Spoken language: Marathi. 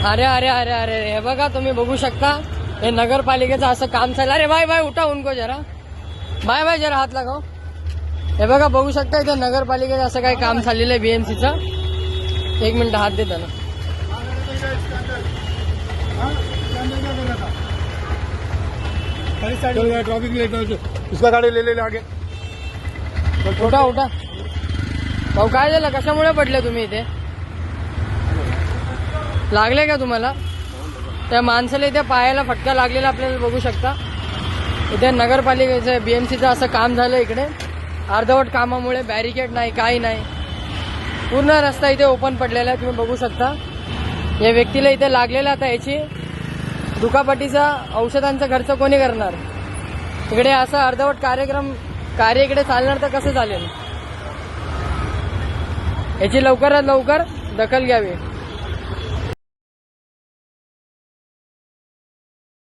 अरे अरे अरे अरे हे बघा तुम्ही बघू शकता हे नगरपालिकेचं असं काम चाललं. अरे भाई भाई उठा उनको जरा, भाई भाई जरा हात लगाव. हे बघा बघू शकता इथे नगरपालिकेचं असं काही काम चाललेलं आहे बीएमसीचं. एक मिनिट हात देता ना. ट्रॉफिक लेट उसका गाडी ले आगे. उठा उठा भाऊ. काय झालं, कशामुळे पडले तुम्ही इथे? लागले का तुम्हाला? त्या माणसाला इथे पायाला फटका लागलेला आपल्याला बघू शकता. इथे नगरपालिकेचं बीएमसीचं असं काम झालं इकडे. अर्धवट कामामुळे बॅरिकेड नाही, काही नाही, पूर्ण रस्ता इथे ओपन पडलेला आहे. तुम्ही बघू शकता या व्यक्तीला इथे लागलेला. आता याची दुखापटीचा औषधांचा खर्च कोणी करणार? इकडे असं अर्धवट कार्य इकडे चालणार तर कसं चालेल? याची लवकरात लवकर दखल घ्यावी.